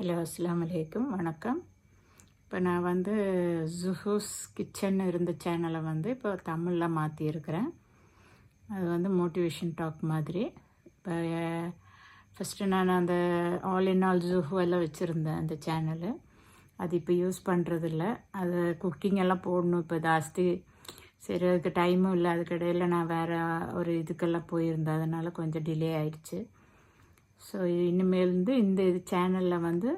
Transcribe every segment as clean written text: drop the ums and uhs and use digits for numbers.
Hello, அஸ்ஸலாமு அலைக்கும், வணக்கம். இப்போ நான் வந்து ஜுஹூஸ் கிச்சன் இருந்த சேனலை வந்து இப்போ தமிழில் மாற்றியிருக்கிறேன். அது வந்து மோட்டிவேஷன் டாக் மாதிரி. இப்போ ஃபஸ்ட்டு நான் அந்த ஆல் இன் ஆல் ஜுஹூ எல்லாம் வச்சுருந்தேன் அந்த சேனலு. அது இப்போ யூஸ் பண்ணுறதில்ல. அது குக்கிங் எல்லாம் போடணும் இப்போ ஜாஸ்தி. சரி, அதுக்கு டைமும் இல்லை. அதுக்கிடையில் நான் வேறு ஒரு இதுக்கெல்லாம் போயிருந்தேன், அதனால் கொஞ்சம் டிலே ஆயிடுச்சு. ஸோ இனிமேல் இந்த சேனலில் வந்து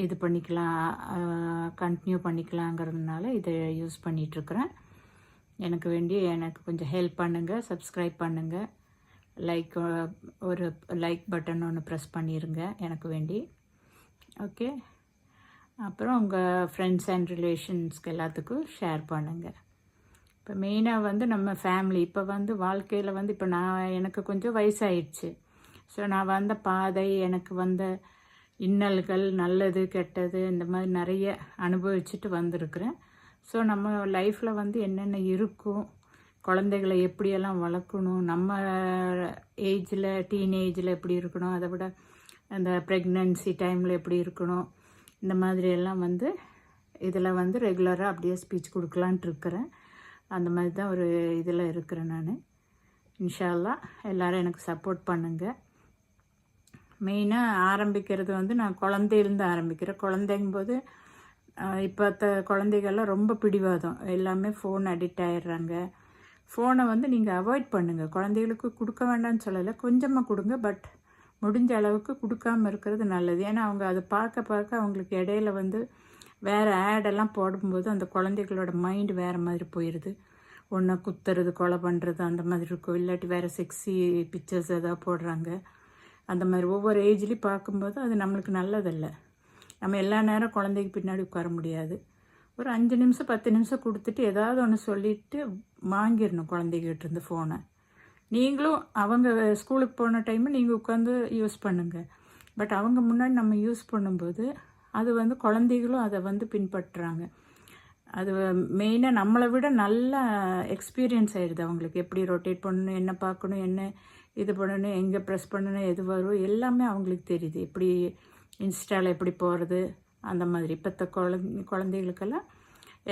இது பண்ணிக்கலாம், கண்டினியூ பண்ணிக்கலாங்கிறதுனால இதை யூஸ் பண்ணிகிட்ருக்குறேன். எனக்கு கொஞ்சம் ஹெல்ப் பண்ணுங்கள், சப்ஸ்கிரைப் பண்ணுங்கள், ஒரு லைக் பட்டன் ஒன்று ப்ரெஸ் பண்ணிடுங்க எனக்கு வேண்டி. ஓகே, அப்புறம் உங்கள் ஃப்ரெண்ட்ஸ் அண்ட் ரிலேஷன்ஸ்க்கு எல்லாத்துக்கும் ஷேர் பண்ணுங்கள். இப்போ மெயினாக வந்து நம்ம ஃபேமிலி இப்போ வந்து வாழ்க்கையில் வந்து இப்போ எனக்கு கொஞ்சம் வயசாயிடுச்சு. ஸோ நான் வந்த பாதை, எனக்கு வந்த இன்னல்கள், நல்லது கெட்டது, இந்த மாதிரி நிறைய அனுபவிச்சுட்டு வந்திருக்கிறேன். ஸோ நம்ம லைஃப்பில் வந்து என்னென்ன இருக்கும், குழந்தைகளை எப்படியெல்லாம் வளர்க்கணும், நம்ம ஏஜில் டீனேஜில் எப்படி இருக்கணும், அதை விட அந்த ப்ரெக்னன்சி டைமில் எப்படி இருக்கணும், இந்த மாதிரியெல்லாம் வந்து இதில் வந்து ரெகுலராக அப்படியே ஸ்பீச் கொடுக்கலான்ட்டு இருக்கிறேன். அந்த மாதிரி தான் ஒரு இதில் இருக்கிறேன் நான். இன்ஷா அல்லாஹ் எல்லோரும் எனக்கு சப்போர்ட் பண்ணுங்கள். மெயினாக ஆரம்பிக்கிறது வந்து நான் குழந்தையிலேருந்து ஆரம்பிக்கிறேன். குழந்தைங்கும்போது இப்போத்த குழந்தைகள்லாம் ரொம்ப பிடிவாதம், எல்லாமே ஃபோன் அடிக்ட் ஆகிடுறாங்க. ஃபோனை வந்து நீங்கள் அவாய்ட் பண்ணுங்கள். குழந்தைகளுக்கு கொடுக்க வேண்டாம்னு சொல்லலை, கொஞ்சமாக கொடுங்க, பட் முடிஞ்ச அளவுக்கு கொடுக்காமல் இருக்கிறது நல்லது. ஏன்னா அவங்க அதை பார்க்க பார்க்க அவங்களுக்கு இடையில வந்து வேறு ஆடெல்லாம் போடும்போது அந்த குழந்தைகளோட மைண்டு வேறு மாதிரி போயிடுது. ஒன்று குத்துறது, கொலை பண்ணுறது அந்த மாதிரி இருக்கும், இல்லாட்டி வேறு செக்ஸி பிக்சர்ஸ் எதாவது போடுறாங்க. அந்த மாதிரி ஒவ்வொரு ஏஜ்லேயும் பார்க்கும்போது அது நம்மளுக்கு நல்லதில்லை. நம்ம எல்லா நேரம் குழந்தைக்கு பின்னாடி உட்கார முடியாது. ஒரு 5 நிமிஷம் 10 நிமிஷம் கொடுத்துட்டு ஏதாவது ஒன்று சொல்லிவிட்டு வாங்கிடணும் குழந்தைகிட்டேருந்து ஃபோனை. நீங்களும் அவங்க ஸ்கூலுக்கு போன டைமு நீங்கள் உட்காந்து யூஸ் பண்ணுங்கள். பட் அவங்க முன்னாடி நம்ம யூஸ் பண்ணும்போது அது வந்து குழந்தைகளும் அதை வந்து பின்பற்றுறாங்க. அது மெயினாக நம்மளை விட நல்லா எக்ஸ்பீரியன்ஸ் ஆகிடுது அவங்களுக்கு. எப்படி ரொட்டேட் பண்ணணும், என்ன பார்க்கணும், என்ன இது பண்ணணும், எங்கே ப்ரெஸ் பண்ணணும், எது வரும், எல்லாமே அவங்களுக்கு தெரியுது. எப்படி இன்ஸ்டாவில் எப்படி போகிறது, அந்த மாதிரி இப்போத்த குழந்தைகளுக்கெல்லாம்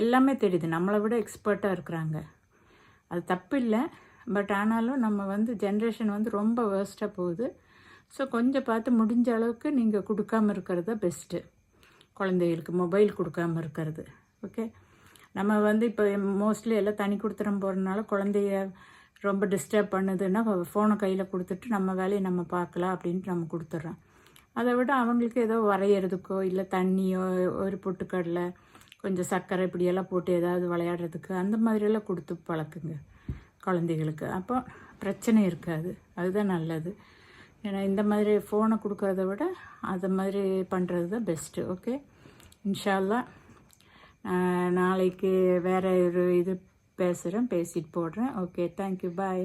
எல்லாமே தெரியுது. நம்மளை விட எக்ஸ்பர்ட்டாக இருக்கிறாங்க. அது தப்பு இல்லை, பட் ஆனாலும் நம்ம வந்து ஜென்ரேஷன் வந்து ரொம்ப வேர்ஸ்ட்டாக போகுது. ஸோ கொஞ்சம் பார்த்து முடிஞ்ச அளவுக்கு நீங்கள் கொடுக்காமல் இருக்கிறது தான் பெஸ்ட்டு. குழந்தைகளுக்கு மொபைல் கொடுக்காமல் இருக்கிறது. ஓகே, நம்ம வந்து இப்போ மோஸ்ட்லி எல்லாம் தனி கொடுத்துறம் போகிறதுனால குழந்தைய ரொம்ப டிஸ்டர்ப் பண்ணுதுன்னா ஃபோனை கையில் கொடுத்துட்டு நம்ம வேலையை நம்ம பார்க்கலாம் அப்படின்ட்டு நம்ம கொடுத்துட்றோம். அதை விட அவங்களுக்கு ஏதோ வரைகிறதுக்கோ இல்லை தண்ணியோ ஒரு பொட்டுக்கடலை கொஞ்சம் சர்க்கரை இப்படியெல்லாம் போட்டு ஏதாவது விளையாடுறதுக்கு அந்த மாதிரியெல்லாம் கொடுத்து பழக்குங்க குழந்தைகளுக்கு. அப்போ பிரச்சனை இருக்காது, அதுதான் நல்லது. ஏன்னா இந்த மாதிரி ஃபோனை கொடுக்கறத விட அது மாதிரி பண்ணுறது தான் பெஸ்ட்டு. ஓகே, இன்ஷா அல்லாஹ் நாளைக்கு வேறு ஒரு இது பேசிட்டு போடுறேன். ஓகே, தேங்க்யூ, பாய்.